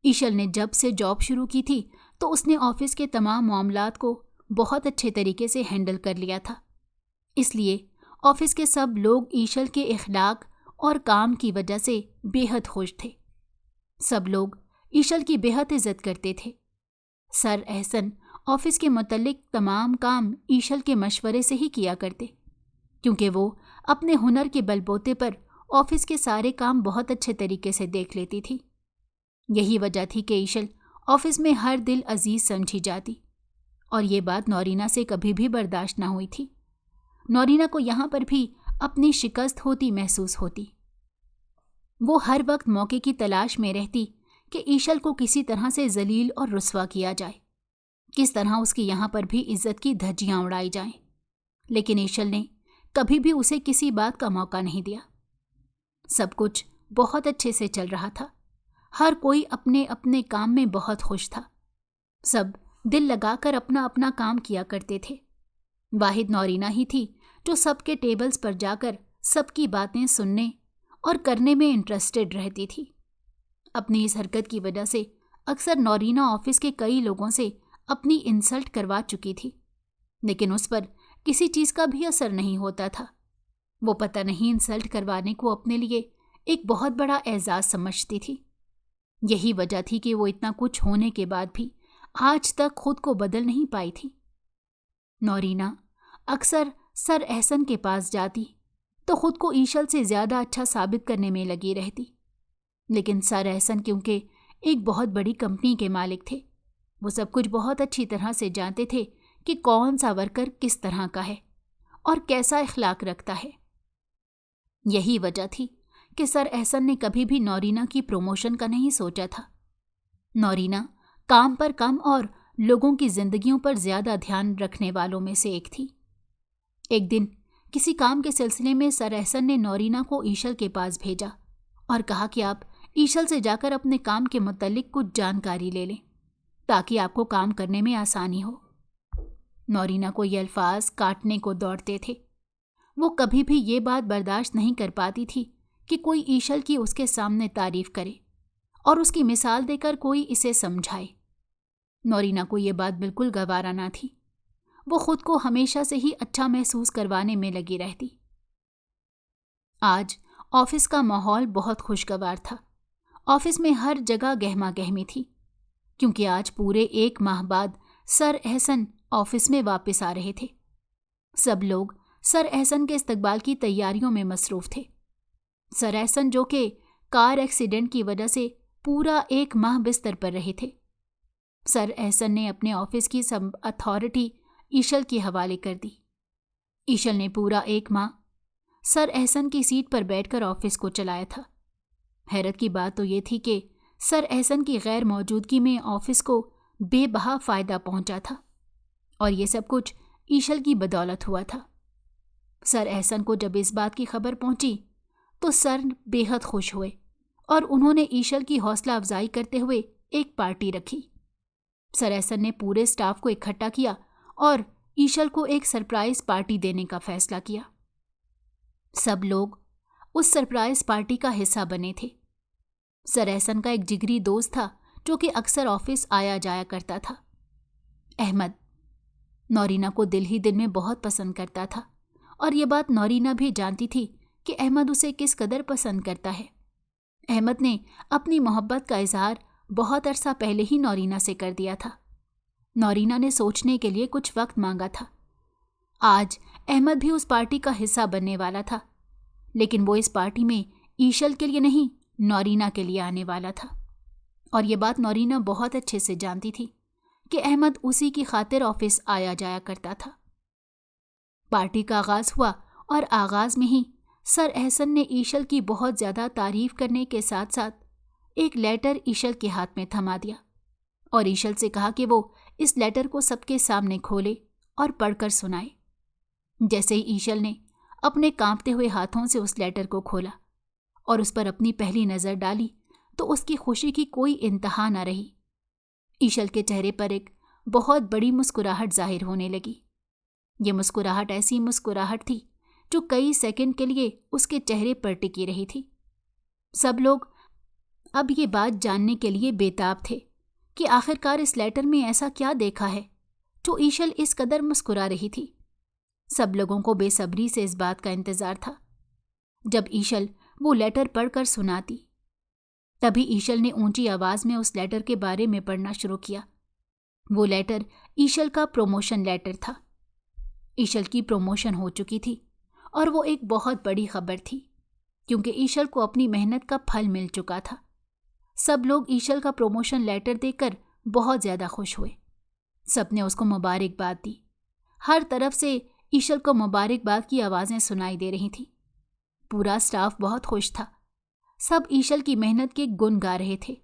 A: ईशल ने जब से जॉब शुरू की थी तो उसने ऑफिस के तमाम मामलात को बहुत अच्छे तरीके से हैंडल कर लिया था। इसलिए ऑफिस के सब लोग ईशल के इखलाक और काम की वजह से बेहद खुश थे। सब लोग ईशल की बेहद इज्जत करते थे। सर एहसन ऑफिस के मुतल्लिक तमाम काम ईशल के मशवरे से ही किया करते, क्योंकि वो अपने हुनर के बलबूते पर ऑफिस के सारे काम बहुत अच्छे तरीके से देख लेती थी। यही वजह थी कि ईशल ऑफिस में हर दिल अजीज समझी जाती, और ये बात नौरीना से कभी भी बर्दाश्त ना हुई थी। नौरीना को यहाँ पर भी अपनी शिकस्त होती महसूस होती। वो हर वक्त मौके की तलाश में रहती कि ईशल को किसी तरह से जलील और रुस्वा किया जाए, किस तरह उसकी यहाँ पर भी इज्जत की धज्जियाँ उड़ाई जाएं। लेकिन ईशल ने कभी भी उसे किसी बात का मौका नहीं दिया। सब कुछ बहुत अच्छे से चल रहा था। हर कोई अपने अपने काम में बहुत खुश था। सब दिल लगाकर अपना अपना काम किया करते थे। वाहिद नौरीना ही थी जो सबके टेबल्स पर जाकर सबकी बातें सुनने और करने में इंटरेस्टेड रहती थी। अपनी इस हरकत की वजह से अक्सर नौरीना ऑफिस के कई लोगों से अपनी इंसल्ट करवा चुकी थी, लेकिन उस पर किसी चीज़ का भी असर नहीं होता था। वो पता नहीं इंसल्ट करवाने को अपने लिए एक बहुत बड़ा एजाज़ समझती थी। यही वजह थी कि वो इतना कुछ होने के बाद भी आज तक खुद को बदल नहीं पाई थी। नौरीना अक्सर सर एहसन के पास जाती तो खुद को ईशल से ज़्यादा अच्छा साबित करने में लगी रहती, लेकिन सर एहसन क्योंकि एक बहुत बड़ी कंपनी के मालिक थे, वो सब कुछ बहुत अच्छी तरह से जानते थे कि कौन सा वर्कर किस तरह का है और कैसा इखलाक रखता है। यही वजह थी कि सर एहसन ने कभी भी नौरीना की प्रमोशन का नहीं सोचा था। नौरीना काम पर कम और लोगों की जिंदगियों पर ज़्यादा ध्यान रखने वालों में से एक थी। एक दिन किसी काम के सिलसिले में सर एहसन ने नौरीना को ईशल के पास भेजा और कहा कि आप ईशल से जाकर अपने काम के मुतालिक कुछ जानकारी ले लें ताकि आपको काम करने में आसानी हो। नौरीना को ये अल्फाज काटने को दौड़ते थे। वो कभी भी ये बात बर्दाश्त नहीं कर पाती थी कि कोई ईशल की उसके सामने तारीफ करे और उसकी मिसाल देकर कोई इसे समझाए। नौरीना को ये बात बिल्कुल गवारा ना थी। वो खुद को हमेशा से ही अच्छा महसूस करवाने में लगी रहती। आज ऑफिस का माहौल बहुत खुशगवार था। ऑफिस में हर जगह गहमा गहमी थी क्योंकि आज पूरे 1 माह बाद सर एहसन ऑफिस में वापस आ रहे थे। सब लोग सर एहसन के इस्तकबाल की तैयारियों में मसरूफ थे। सर एहसन जो कि कार एक्सीडेंट की वजह से पूरा 1 माह बिस्तर पर रहे थे। सर एहसन ने अपने ऑफिस की सब अथॉरिटी ईशल के हवाले कर दी। ईशल ने पूरा 1 माह सर एहसन की सीट पर बैठकर ऑफिस को चलाया था। हैरत की बात तो ये थी कि सर एहसन की गैर मौजूदगी में ऑफिस को बेबहा फ़ायदा पहुंचा था और ये सब कुछ ईशल की बदौलत हुआ था। सर एहसन को जब इस बात की खबर पहुंची तो सर बेहद खुश हुए और उन्होंने ईशल की हौसला अफजाई करते हुए एक पार्टी रखी। सर एहसन ने पूरे स्टाफ को इकट्ठा किया और ईशल को एक सरप्राइज पार्टी देने का फैसला किया। सब लोग उस सरप्राइज पार्टी का हिस्सा बने थे। सर एहसन का एक जिगरी दोस्त था जो कि अक्सर ऑफिस आया जाया करता था, अहमद। नौरीना को दिल ही दिल में बहुत पसंद करता था और ये बात नौरीना भी जानती थी कि अहमद उसे किस कदर पसंद करता है। अहमद ने अपनी मोहब्बत का इजहार बहुत अरसा पहले ही नौरीना से कर दिया था। नौरीना ने सोचने के लिए कुछ वक्त मांगा था। आज अहमद भी उस पार्टी का हिस्सा बनने वाला था, लेकिन वो इस पार्टी में ईशल के लिए नहीं, नौरीना के लिए आने वाला था और ये बात नौरीना बहुत अच्छे से जानती थी कि अहमद उसी की खातिर ऑफिस आया जाया करता था। पार्टी का आगाज हुआ और आगाज में ही सर एहसन ने ईशल की बहुत ज़्यादा तारीफ करने के साथ साथ एक लेटर ईशल के हाथ में थमा दिया और ईशल से कहा कि वो इस लेटर को सबके सामने खोले और पढ़कर सुनाए। जैसे ही ईशल ने अपने कांपते हुए हाथों से उस लेटर को खोला और उस पर अपनी पहली नज़र डाली तो उसकी खुशी की कोई इंतहा न रही। ईशल के चेहरे पर एक बहुत बड़ी मुस्कुराहट जाहिर होने लगी। ये मुस्कुराहट ऐसी मुस्कुराहट थी जो कई सेकंड के लिए उसके चेहरे पर टिकी रही थी। सब लोग अब ये बात जानने के लिए बेताब थे कि आखिरकार इस लेटर में ऐसा क्या देखा है जो ईशल इस कदर मुस्कुरा रही थी। सब लोगों को बेसब्री से इस बात का इंतजार था। जब ईशल वो लेटर पढ़कर सुनाती तभी ईशल ने ऊंची आवाज में उस लेटर के बारे में पढ़ना शुरू किया। वो लेटर ईशल का प्रमोशन लेटर था। ईशल की प्रमोशन हो चुकी थी और वो एक बहुत बड़ी खबर थी क्योंकि ईशल को अपनी मेहनत का फल मिल चुका था। सब लोग ईशल का प्रमोशन लेटर देखकर बहुत ज़्यादा खुश हुए। सबने उसको मुबारकबाद दी। हर तरफ से ईशल को मुबारकबाद की आवाज़ें सुनाई दे रही थीं। पूरा स्टाफ बहुत खुश था। सब ईशल की मेहनत के गुण गा रहे थे।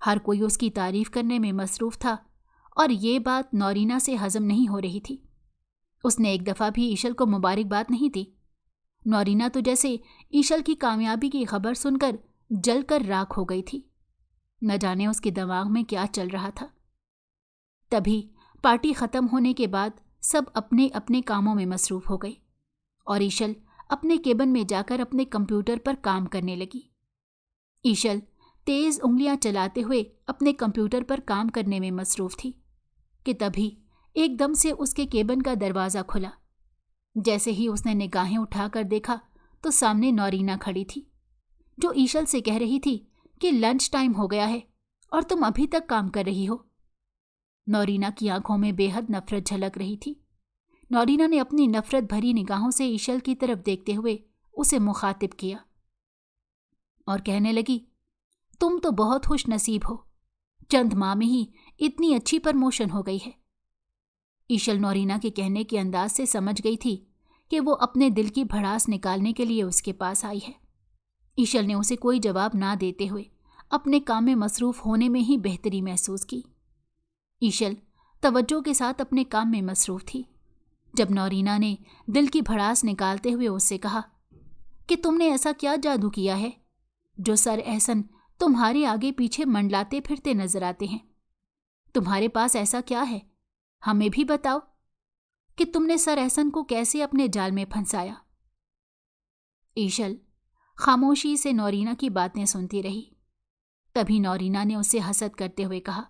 A: हर कोई उसकी तारीफ करने में मसरूफ़ था और ये बात नौरीना से हजम नहीं हो रही थी। उसने एक दफ़ा भी ईशल को मुबारकबाद नहीं दी। नौरीना तो जैसे ईशल की कामयाबी की खबर सुनकर जलकर राख हो गई थी। न जाने उसके दिमाग में क्या चल रहा था। तभी पार्टी ख़त्म होने के बाद सब अपने अपने कामों में मसरूफ़ हो गए और ईशल अपने केबिन में जाकर अपने कंप्यूटर पर काम करने लगी। ईशल तेज़ उंगलियां चलाते हुए अपने कंप्यूटर पर काम करने में मसरूफ़ थी कि तभी एकदम से उसके केबिन का दरवाज़ा खुला। जैसे ही उसने निगाहें उठाकर देखा तो सामने नौरीना खड़ी थी जो ईशल से कह रही थी कि लंच टाइम हो गया है और तुम अभी तक काम कर रही हो। नौरीना की आंखों में बेहद नफरत झलक रही थी। नौरीना ने अपनी नफरत भरी निगाहों से ईशल की तरफ देखते हुए उसे मुखातिब किया और कहने लगी, तुम तो बहुत खुश नसीब हो, चंद माह में ही इतनी अच्छी प्रमोशन हो गई है। ईशल नौरीना के कहने के अंदाज से समझ गई थी कि वो अपने दिल की भड़ास निकालने के लिए उसके पास आई है। ईशल ने उसे कोई जवाब ना देते हुए अपने काम में मसरूफ़ होने में ही बेहतरी महसूस की। ईशल तवज्जो के साथ अपने काम में मसरूफ़ थी जब नौरीना ने दिल की भड़ास निकालते हुए उससे कहा कि तुमने ऐसा क्या जादू किया है जो सर एहसन तुम्हारे आगे पीछे मंडलाते फिरते नजर आते हैं। तुम्हारे पास ऐसा क्या है, हमें भी बताओ कि तुमने सर एहसन को कैसे अपने जाल में फंसाया। ईशल खामोशी से नौरीना की बातें सुनती रही। तभी नौरीना ने उसे हंसत करते हुए कहा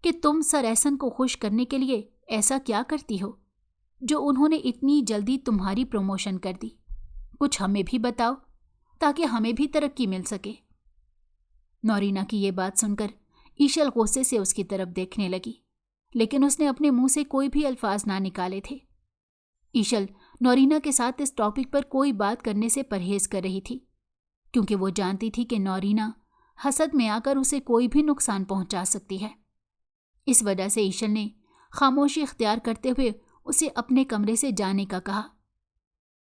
A: कि तुम सर एहसन को खुश करने के लिए ऐसा क्या करती हो जो उन्होंने इतनी जल्दी तुम्हारी प्रमोशन कर दी। कुछ हमें भी बताओ ताकि हमें भी तरक्की मिल सके। नौरीना की ये बात सुनकर ईशल गुस्से से उसकी तरफ देखने लगी, लेकिन उसने अपने मुंह से कोई भी अल्फाज ना निकाले थे। ईशल नौरीना के साथ इस टॉपिक पर कोई बात करने से परहेज कर रही थी, क्योंकि वो जानती थी कि नौरीना हसद में आकर उसे कोई भी नुकसान पहुंचा सकती है। इस वजह से ईशल ने खामोशी इख्तियार करते हुए उसे अपने कमरे से जाने का कहा।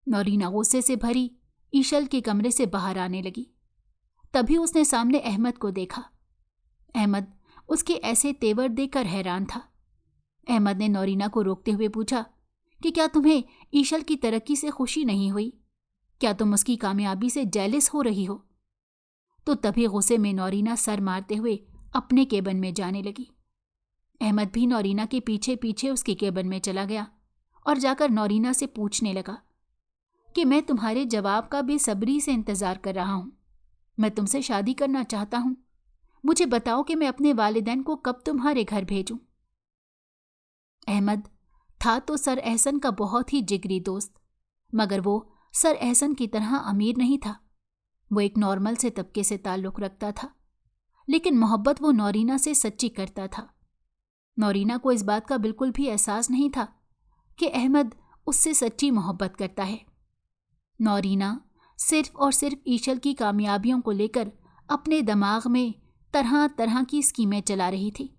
A: नौरीना गुस्से से भरी ईशल के कमरे से बाहर आने लगी। तभी उसने सामने अहमद को देखा। अहमद उसके ऐसे तेवर देखकर हैरान था। अहमद ने नौरीना को रोकते हुए पूछा कि क्या तुम्हें ईशल की तरक्की से खुशी नहीं हुई? क्या तुम उसकी कामयाबी से जेलस हो रही हो? तो तभी गुस्से में नौरीना सर मारते हुए अपने केबिन में जाने लगी। अहमद भी नौरीना के पीछे पीछे उसके केबिन में चला गया और जाकर नौरीना से पूछने लगा कि मैं तुम्हारे जवाब का बेसब्री से इंतजार कर रहा हूं। मैं तुमसे शादी करना चाहता हूं। मुझे बताओ कि मैं अपने वालिदैन को कब तुम्हारे घर भेजूं। अहमद था तो सर एहसन का बहुत ही जिगरी दोस्त, मगर वो सर एहसन की तरह अमीर नहीं था। वो एक नॉर्मल से तबके से ताल्लुक़ रखता था, लेकिन मोहब्बत वो नौरीना से सच्ची करता था। नौरीना को इस बात का बिल्कुल भी एहसास नहीं था कि अहमद उससे सच्ची मोहब्बत करता है। नौरीना सिर्फ और सिर्फ ईशल की कामयाबियों को लेकर अपने दिमाग में तरह तरह की स्कीमें चला रही थी।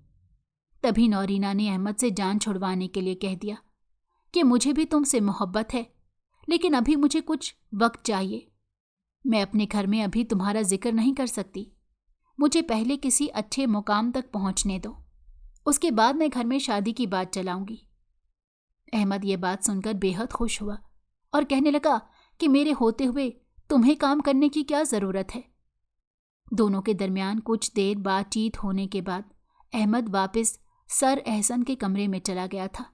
A: तभी नौरीना ने अहमद से जान छुड़वाने के लिए कह दिया कि मुझे भी तुमसे मोहब्बत है, लेकिन अभी मुझे कुछ वक्त चाहिए। मैं अपने घर में अभी तुम्हारा जिक्र नहीं कर सकती। मुझे पहले किसी अच्छे मुकाम तक पहुंचने दो, उसके बाद मैं घर में शादी की बात चलाऊंगी। अहमद ये बात सुनकर बेहद खुश हुआ और कहने लगा कि मेरे होते हुए तुम्हें काम करने की क्या ज़रूरत है। दोनों के दरमियान कुछ देर बातचीत होने के बाद अहमद वापस सर एहसन के कमरे में चला गया था।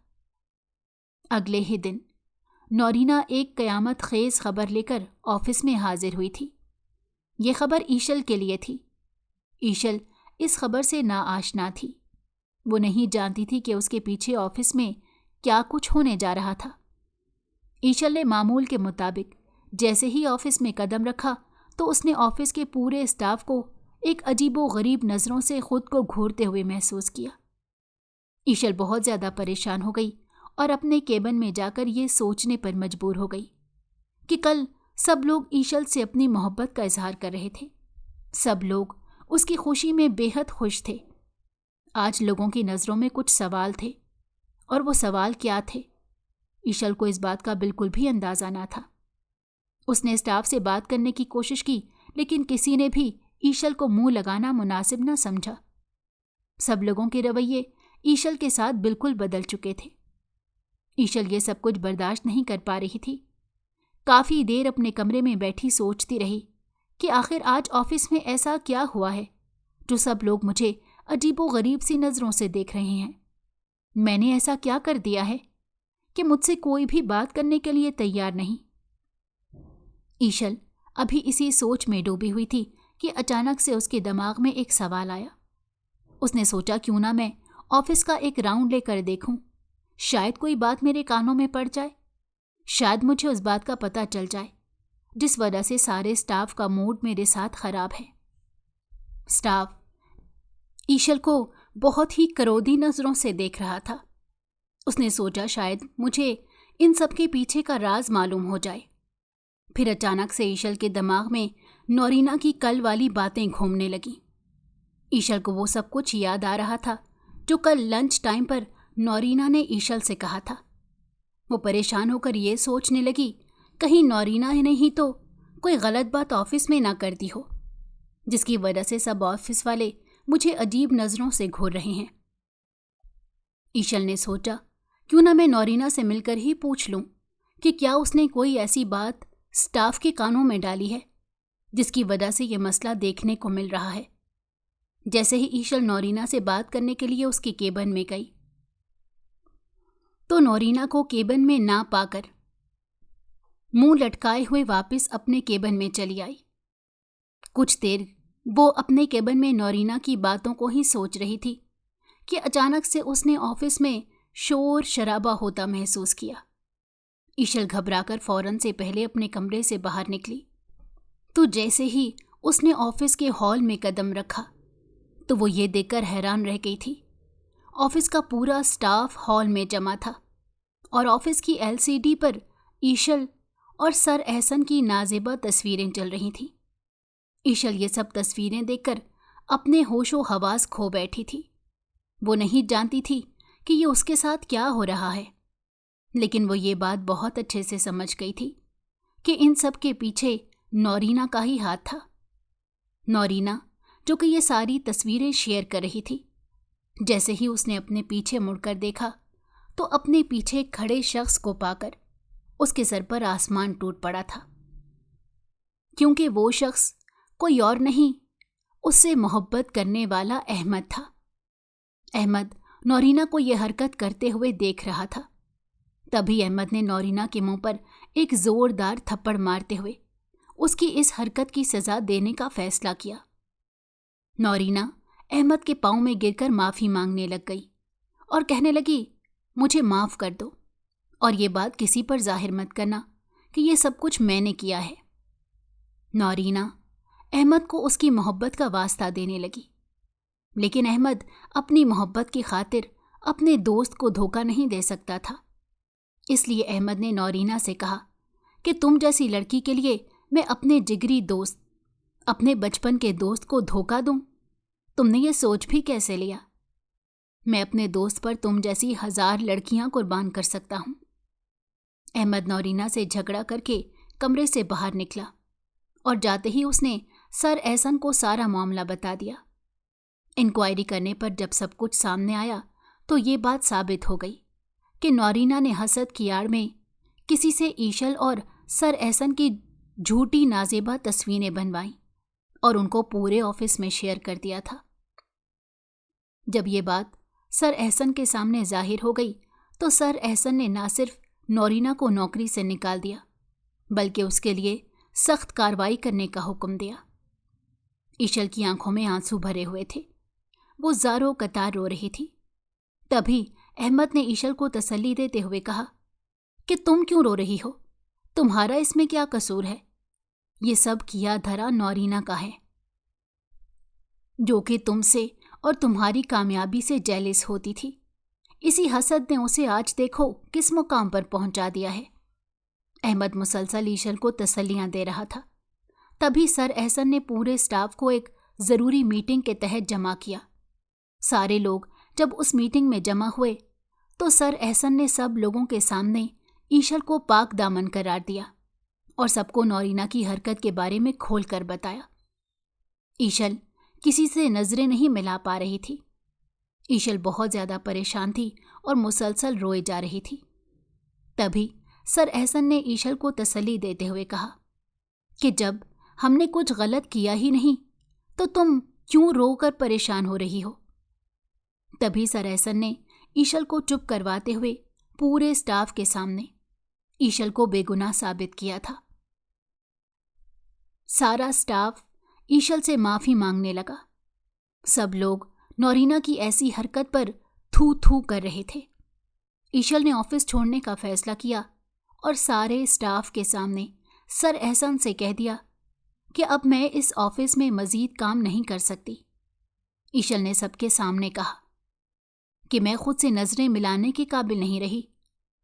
A: अगले ही दिन नौरीना एक क़यामत ख़ेज़ खबर लेकर ऑफिस में हाजिर हुई थी। ये खबर ईशल के लिए थी। ईशल इस खबर से नाआशना थी। वो नहीं जानती थी कि उसके पीछे ऑफिस में क्या कुछ होने जा रहा था। ईशल ने मामूल के मुताबिक जैसे ही ऑफिस में कदम रखा तो उसने ऑफिस के पूरे स्टाफ को एक अजीबो गरीब नज़रों से खुद को घूरते हुए महसूस किया। ईशल बहुत ज़्यादा परेशान हो गई और अपने केबिन में जाकर ये सोचने पर मजबूर हो गई कि कल सब लोग ईशल से अपनी मोहब्बत का इजहार कर रहे थे। सब लोग उसकी खुशी में बेहद खुश थे। आज लोगों की नज़रों में कुछ सवाल थे, और वो सवाल क्या थे, ईशल को इस बात का बिल्कुल भी अंदाज़ा ना था। उसने स्टाफ से बात करने की कोशिश की, लेकिन किसी ने भी ईशल को मुंह लगाना मुनासिब न समझा। सब लोगों के रवैये ईशल के साथ बिल्कुल बदल चुके थे। ईशल ये सब कुछ बर्दाश्त नहीं कर पा रही थी। काफ़ी देर अपने कमरे में बैठी सोचती रही कि आखिर आज ऑफिस में ऐसा क्या हुआ है जो सब लोग मुझे अजीबो गरीब सी नज़रों से देख रहे हैं। मैंने ऐसा क्या कर दिया है कि मुझसे कोई भी बात करने के लिए तैयार नहीं। ईशल अभी इसी सोच में डूबी हुई थी कि अचानक से उसके दिमाग में एक सवाल आया। उसने सोचा क्यों ना मैं ऑफिस का एक राउंड लेकर देखूं, शायद कोई बात मेरे कानों में पड़ जाए, शायद मुझे उस बात का पता चल जाए जिस वजह से सारे स्टाफ का मूड मेरे साथ खराब है। स्टाफ ईशल को बहुत ही करोधी नज़रों से देख रहा था। उसने सोचा शायद मुझे इन सब के पीछे का राज मालूम हो जाए। फिर अचानक से ईशल के दिमाग में नौरीना की कल वाली बातें घूमने लगी। ईशल को वो सब कुछ याद आ रहा था जो कल लंच टाइम पर नौरीना ने ईशल से कहा था। वो परेशान होकर ये सोचने लगी कहीं नौरीना ने ही तो कोई गलत बात ऑफिस में ना कर दी हो, जिसकी वजह से सब ऑफिस वाले मुझे अजीब नज़रों से घूर रहे हैं। ईशल ने सोचा क्यों ना मैं नौरीना से मिलकर ही पूछ लूं कि क्या उसने कोई ऐसी बात स्टाफ के कानों में डाली है जिसकी वजह से ये मसला देखने को मिल रहा है। जैसे ही ईशल नौरीना से बात करने के लिए उसके केबिन में गई तो नौरीना को केबिन में ना पाकर मुंह लटकाए हुए वापस अपने केबिन में चली आई। कुछ देर वो अपने केबिन में नौरीना की बातों को ही सोच रही थी कि अचानक से उसने ऑफिस में शोर शराबा होता महसूस किया। ईशल घबराकर फौरन से पहले अपने कमरे से बाहर निकली तो जैसे ही उसने ऑफिस के हॉल में कदम रखा तो वो ये देखकर हैरान रह गई थी। ऑफिस का पूरा स्टाफ हॉल में जमा था और ऑफिस की एलसीडी पर ईशल और सर एहसन की नाजेबा तस्वीरें चल रही थीं। ईशल ये सब तस्वीरें देखकर अपने होशो हवास खो बैठी थी। वो नहीं जानती थी कि ये उसके साथ क्या हो रहा है, लेकिन वो ये बात बहुत अच्छे से समझ गई थी कि इन सब के पीछे नौरीना का ही हाथ था। नौरीना जो कि ये सारी तस्वीरें शेयर कर रही थी। जैसे ही उसने अपने पीछे मुड़कर देखा तो अपने पीछे खड़े शख्स को पाकर उसके सर पर आसमान टूट पड़ा था, क्योंकि वो शख्स कोई और नहीं, उससे मोहब्बत करने वाला अहमद था। अहमद नौरीना को यह हरकत करते हुए देख रहा था। तभी अहमद ने नौरीना के मुंह पर एक जोरदार थप्पड़ मारते हुए उसकी इस हरकत की सजा देने का फैसला किया। नौरीना अहमद के पांव में गिरकर माफी मांगने लग गई और कहने लगी, मुझे माफ कर दो और ये बात किसी पर जाहिर मत करना कि ये सब कुछ मैंने किया है। नौरीना अहमद को उसकी मोहब्बत का वास्ता देने लगी, लेकिन अहमद अपनी मोहब्बत की खातिर अपने दोस्त को धोखा नहीं दे सकता था। इसलिए अहमद ने नौरीना से कहा कि तुम जैसी लड़की के लिए मैं अपने जिगरी दोस्त, अपने बचपन के दोस्त को धोखा दूं? तुमने ये सोच भी कैसे लिया? मैं अपने दोस्त पर तुम जैसी 1000 लड़कियां कुर्बान कर सकता हूं। अहमद नौरीना से झगड़ा करके कमरे से बाहर निकला और जाते ही उसने सर एहसन को सारा मामला बता दिया। इंक्वायरी करने पर जब सब कुछ सामने आया तो ये बात साबित हो गई कि नौरीना ने हसद की आड़ में किसी से ईशल और सर एहसन की झूठी नाजेबा तस्वीरें बनवाई और उनको पूरे ऑफिस में शेयर कर दिया था। जब ये बात सर एहसन के सामने जाहिर हो गई तो सर एहसन ने ना सिर्फ नौरीना को नौकरी से निकाल दिया, बल्कि उसके लिए सख्त कार्रवाई करने का हुक्म दिया। ईशल की आंखों में आंसू भरे हुए थे। वो ज़ारो कतार रो रही थी। तभी अहमद ने ईशल को तसल्ली देते हुए कहा कि तुम क्यों रो रही हो? तुम्हारा इसमें क्या कसूर है? ये सब किया धरा नौरीना का है, जो कि तुमसे और तुम्हारी कामयाबी से जेलिस होती थी। इसी हसद ने उसे आज देखो किस मुकाम पर पहुंचा दिया है। अहमद मुसलसल ईशल को तसल्लियां दे रहा था। तभी सर एहसन ने पूरे स्टाफ को एक ज़रूरी मीटिंग के तहत जमा किया। सारे लोग जब उस मीटिंग में जमा हुए तो सर एहसन ने सब लोगों के सामने ईशल को पाक दामन करार दिया और सबको नौरीना की हरकत के बारे में खोलकर बताया। ईशल किसी से नजरें नहीं मिला पा रही थी। ईशल बहुत ज्यादा परेशान थी और मुसलसल रोए जा रही थी। तभी सर एहसन ने ईशल को तसल्ली देते हुए कहा कि जब हमने कुछ गलत किया ही नहीं तो तुम क्यों रोकर परेशान हो रही हो? तभी सर एहसन ने ईशल को चुप करवाते हुए पूरे स्टाफ के सामने ईशल को बेगुनाह साबित किया था। सारा स्टाफ ईशल से माफी मांगने लगा। सब लोग नौरीना की ऐसी हरकत पर थू थू कर रहे थे। ईशल ने ऑफिस छोड़ने का फैसला किया और सारे स्टाफ के सामने सर एहसन से कह दिया कि अब मैं इस ऑफिस में मजीद काम नहीं कर सकती। ईशल ने सबके सामने कहा कि मैं खुद से नजरें मिलाने के काबिल नहीं रही।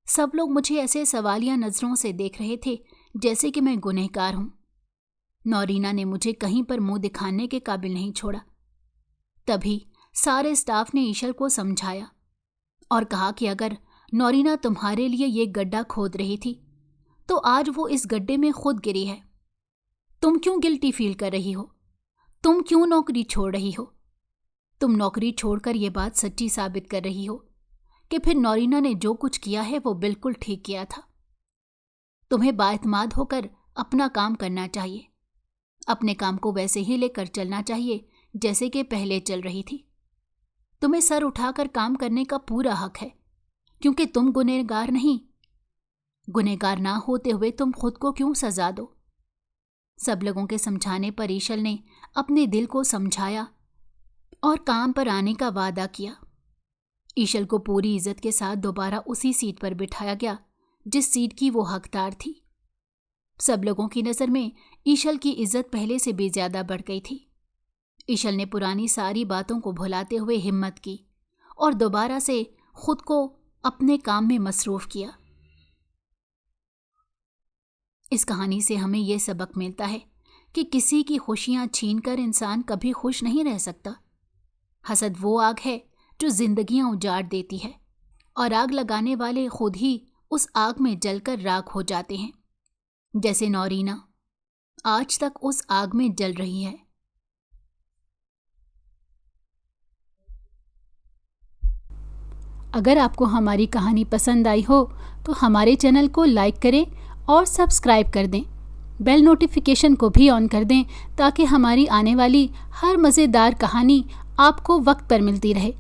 A: सब लोग मुझे ऐसे सवालिया नजरों से देख रहे थे जैसे कि मैं गुनहगार हूं। नौरीना ने मुझे कहीं पर मुंह दिखाने के काबिल नहीं छोड़ा। तभी सारे स्टाफ ने ईशल को समझाया और कहा कि अगर नौरीना तुम्हारे लिए ये गड्ढा खोद रही थी तो आज वो इस गड्ढे में खुद गिरी है। तुम क्यों गिल्टी फील कर रही हो? तुम क्यों नौकरी छोड़ रही हो? तुम नौकरी छोड़कर ये बात सच्ची साबित कर रही हो कि फिर नौरीना ने जो कुछ किया है वो बिल्कुल ठीक किया था। तुम्हें बाएतमाद होकर अपना काम करना चाहिए। अपने काम को वैसे ही लेकर चलना चाहिए जैसे कि पहले चल रही थी। तुम्हें सर उठाकर काम करने का पूरा हक है, क्योंकि तुम गुनहगार नहीं। गुनहगार ना होते हुए तुम खुद को क्यों सजा दो? सब लोगों के समझाने पर ईशल ने अपने दिल को समझाया और काम पर आने का वादा किया। ईशल को पूरी इज्जत के साथ दोबारा उसी सीट पर बिठाया गया जिस सीट की वो हकदार थी। सब लोगों की नज़र में ईशल की इज्जत पहले से भी ज्यादा बढ़ गई थी। ईशल ने पुरानी सारी बातों को भुलाते हुए हिम्मत की और दोबारा से खुद को अपने काम में मसरूफ किया। इस कहानी से हमें यह सबक मिलता है कि किसी की खुशियां छीनकर इंसान कभी खुश नहीं रह सकता। हसद वो आग है जो जिंदगियां उजाड़ देती है, और आग लगाने वाले खुद ही उस आग में जलकर राख हो जाते हैं, जैसे नौरीना आज तक उस आग में जल रही है। अगर आपको हमारी कहानी पसंद आई हो तो हमारे चैनल को लाइक करें और सब्सक्राइब कर दें। बेल नोटिफिकेशन को भी ऑन कर दें ताकि हमारी आने वाली हर मज़ेदार कहानी आपको वक्त पर मिलती रहे।